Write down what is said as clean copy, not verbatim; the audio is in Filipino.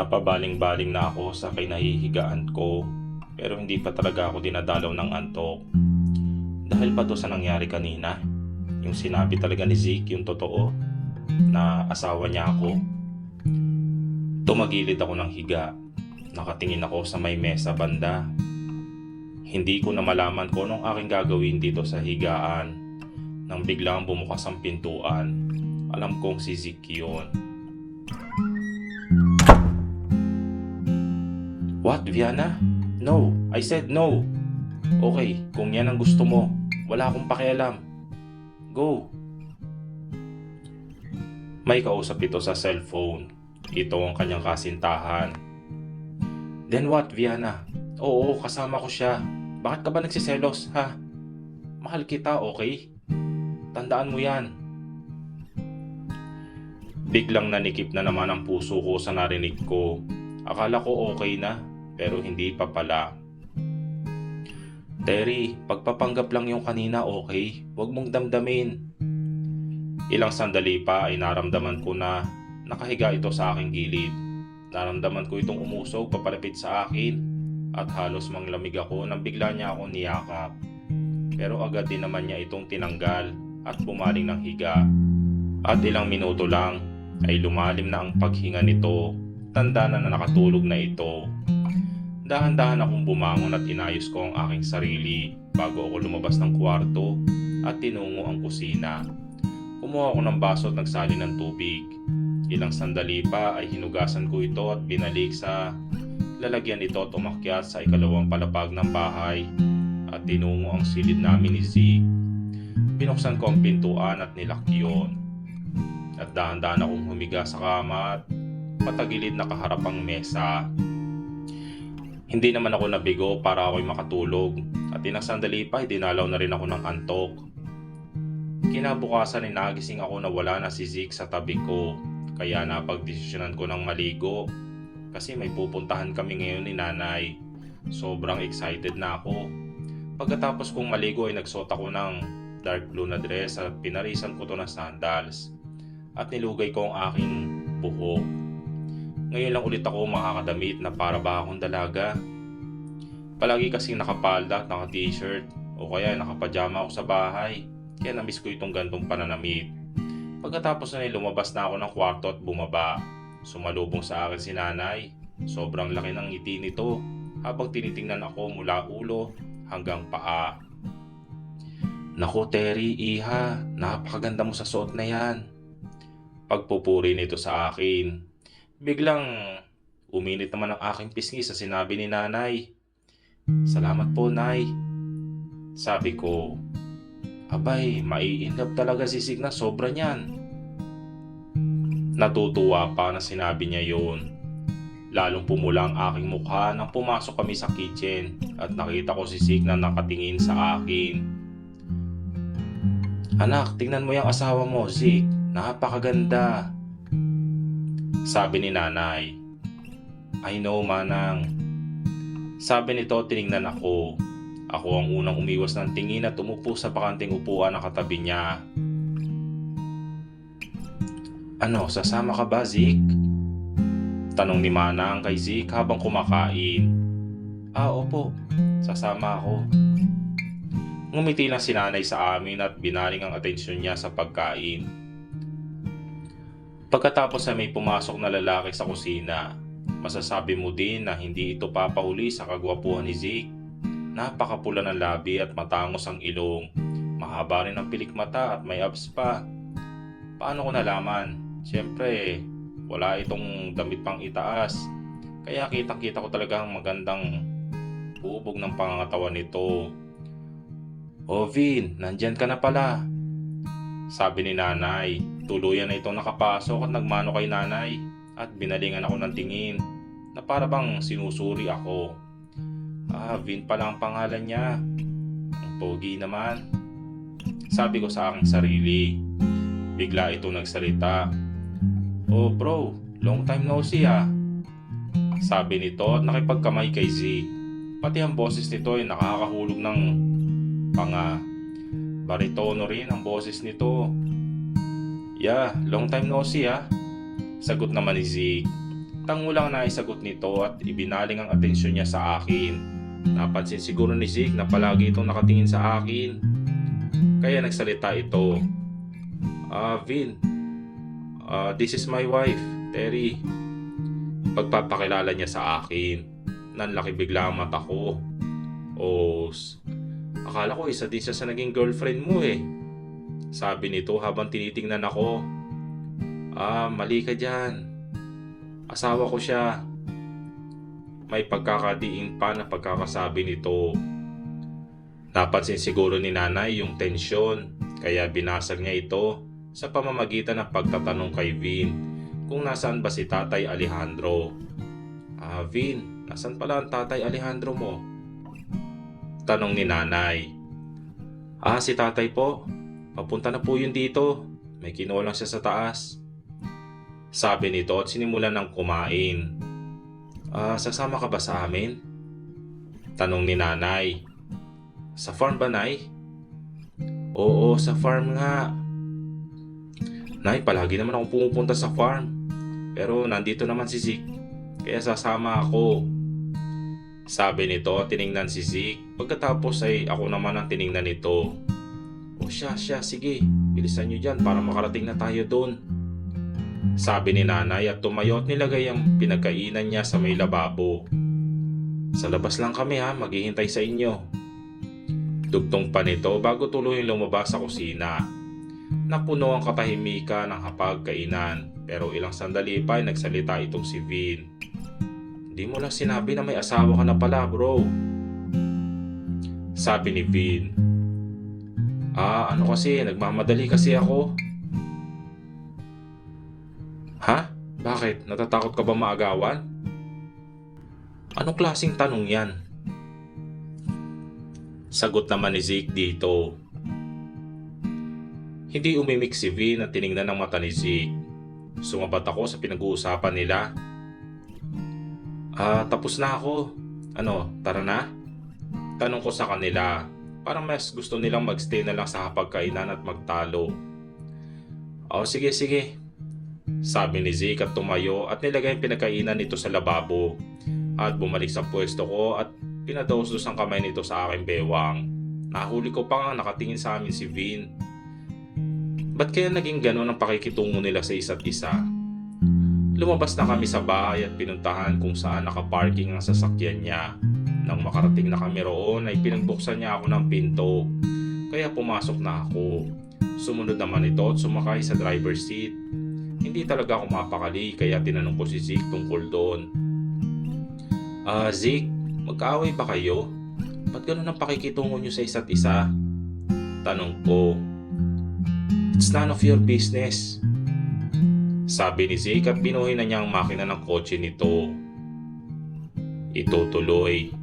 Napabaling-baling na ako sa kinahihigaan ko pero hindi pa talaga ako dinadalaw ng antok. Dahil pa to sa nangyari kanina, yung sinabi talaga ni Zeke yung totoo na asawa niya ako. Tumagilid ako ng higa, nakatingin ako sa may mesa banda. Hindi ko na malaman kung anong aking gagawin dito sa higaan nang biglang bumukas ang pintuan. Alam kong si Zeke yun. What, Viana? No, I said no. Okay, kung yan ang gusto mo, wala akong pakialam. Go. May kausap ito sa cellphone. Ito ang kanyang kasintahan. Then what, Viana? Oo, kasama ko siya. Bakit ka ba nagsiselos, ha? Mahal kita, okay? Tandaan mo yan. Biglang nanikip na naman ang puso ko sa narinig ko. Akala ko okay na, pero hindi pa pala. Terry, pagpapanggap lang yung kanina, okay? Huwag mong damdamin. Ilang sandali pa ay naramdaman ko na nakahiga ito sa aking gilid. Naramdaman ko itong umusog papalapit sa akin at halos manglamig ako nang bigla niya ako niyakap. Pero agad din naman niya itong tinanggal at bumaling ng higa. At ilang minuto lang ay lumalim na ang paghinga nito. Tanda na nakatulog na ito. Dahan-dahan akong bumangon at inayos ko ang aking sarili bago ako lumabas ng kwarto at tinungo ang kusina. Kumuha ako ng baso at nagsali ng tubig. Ilang sandali pa ay hinugasan ko ito at binalik sa lalagyan ito at umakyat sa ikalawang palapag ng bahay at tinungo ang silid namin ni Zeke. Binuksan ko ang pintuan at nilak yun. At dahan-dahan akong humiga sa kama at patagilid na kaharap ang mesa. Hindi naman ako nabigo para ako'y makatulog at ilang sandali pa ay dinalaw na rin ako ng antok. Kinabukasan ay nagising ako na wala na si Zeke sa tabi ko, kaya napagdesisyonan ko ng maligo kasi may pupuntahan kami ngayon ni nanay. Sobrang excited na ako. Pagkatapos kong maligo ay nagsuot ako ng dark blue na dress at pinarisan ko to ng sandals at nilugay ko ang aking buhok. Ngayon lang ulit ako makakadamit na para ba akong dalaga. Palagi kasing nakapalda at naka-t-shirt o kaya nakapajama ako sa bahay, kaya namiss ko itong gantong pananamit. Pagkatapos na lumabas na ako ng kwarto at bumaba, sumalubong sa akin si nanay. Sobrang laki ng ngiti nito habang tinitingnan ako mula ulo hanggang paa. Naku Terry, iha, napakaganda mo sa suot na yan. Pagpupuri nito sa akin. Biglang uminit naman ang aking pisngi sa sinabi ni nanay. Salamat po, nay. Sabi ko, abay, mai-inlove talaga si Zeke na sobra niyan. Natutuwa pa na sinabi niya yun. Lalong pumula ang aking mukha nang pumasok kami sa kitchen at nakita ko si Zeke na nakatingin sa akin. Anak, tingnan mo yung asawa mo, Zeke. Napakaganda. Sabi ni nanay. I know, manang. Sabi nito, tiningnan ako. Ako ang unang umiwas ng tingin at umupo sa bakanting upuan na katabi niya. Ano, sasama ka ba, Zeke? Tanong ni Manang kay Zeke habang kumakain. Opo. Sasama ako. Ngumiti lang si nanay sa amin at binaling ang atensyon niya sa pagkain. Pagkatapos ay may pumasok na lalaki sa kusina. Masasabi mo din na hindi ito papahuli sa kagwapuhan ni Zeke. Napakapula ng labi at matangos ang ilong. Mahaba rin ang pilik mata at may abs pa. Paano ko nalaman? Siyempre, wala itong damit pang itaas. Kaya kitang-kita ko talagang magandang bubog ng pangangatawan nito. Oh Vin, nandyan ka na pala. Sabi ni nanay. Tuluyan na itong nakapasok at nagmano kay nanay at binalingan ako ng tingin na para bang sinusuri ako. Vin pala ang pangalan niya. Ang pogi naman. Sabi ko sa aking sarili. Bigla ito nagsalita. Oh bro, long time no see Sabi nito at nakipagkamay kay Zeke. Pati ang boses nito ay nakakahulog ng panga. Baritono rin ang boses nito. Yeah, long time no see Sagot naman ni Zeke. Tango lang na isagot nito at ibinaling ang atensyon niya sa akin. Napansin siguro ni Zeke na palagi itong nakatingin sa akin. Kaya nagsalita ito. Vin, this is my wife, Terry. Pagpapakilala niya sa akin. Nanlaki bigla ang mata ko. Akala ko isa din siya sa naging girlfriend mo eh. Sabi nito habang tinitingnan ako. Mali ka dyan. Asawa ko siya. May pagkakadiin pa na pagkakasabi nito. Napansin siguro ni nanay yung tensyon, kaya binasag niya ito sa pamamagitan ng pagtatanong kay Vin kung nasaan ba si Tatay Alejandro. Vin, nasaan pala ang Tatay Alejandro mo? Tanong ni nanay. Si tatay po. Papunta na po yun dito. May kinulang siya sa taas. Sabi nito at sinimulan ng kumain. Sasama ka ba sa amin? Tanong ni nanay. Sa farm ba, Nay? Oo, sa farm nga. Nay, palagi naman ako pumupunta sa farm. Pero nandito naman si Zeke, kaya sasama ako. Sabi nito at tiningnan si Zeke. Pagkatapos ay ako naman ang tiningnan nito. Siya, sige. Bilisan nyo dyan para makarating na tayo doon. Sabi ni nanay at tumayo at nilagay ang pinagkainan niya sa may lababo. Sa labas lang kami maghihintay sa inyo. Dugtong pa nito bago tuluyang lumabas sa kusina. Napuno ang katahimikan ng hapagkainan pero ilang sandali pa ay nagsalita itong si Vin. Hindi mo lang sinabi na may asawa ka na pala, bro. Sabi ni Vin. Ano kasi, nagmamadali kasi ako. Bakit? Natatakot ka ba maagawan? Anong klaseng tanong yan? Sagot naman ni Zeke dito. Hindi umimik si Vin at tiningnan ng mata ni Zeke. Sumabat ako sa pinag-uusapan nila. Tapos na ako. Tara na? Tanong ko sa kanila. Parang mas gusto nilang magstay na lang sa hapagkainan at magtalo. Sige. Sabi ni Zeke at tumayo at nilagay ang pinagkainan nito sa lababo. At bumalik sa pwesto ko at pinadaos-dos ang kamay nito sa aking bewang. Nahuli ko pa nga nakatingin sa amin si Vin. Ba't kaya naging gano'n ang pakikitungo nila sa isa't isa? Lumabas na kami sa bahay at pinuntahan kung saan nakaparking ang sasakyan niya. Nang makarating na kami roon ay pinagbuksan niya ako ng pinto. Kaya pumasok na ako. Sumunod naman ito at sumakay sa driver's seat. Hindi talaga ako mapakali kaya tinanong ko si Zeke tungkol doon. Zeke, magkaaway ba kayo? Ba't ganun ang pakikitungo niyo sa isa't isa? Tanong ko. It's none of your business. Sabi ni Zeke at binuhay na niya ang makina ng kotse nito. Ito tuloy.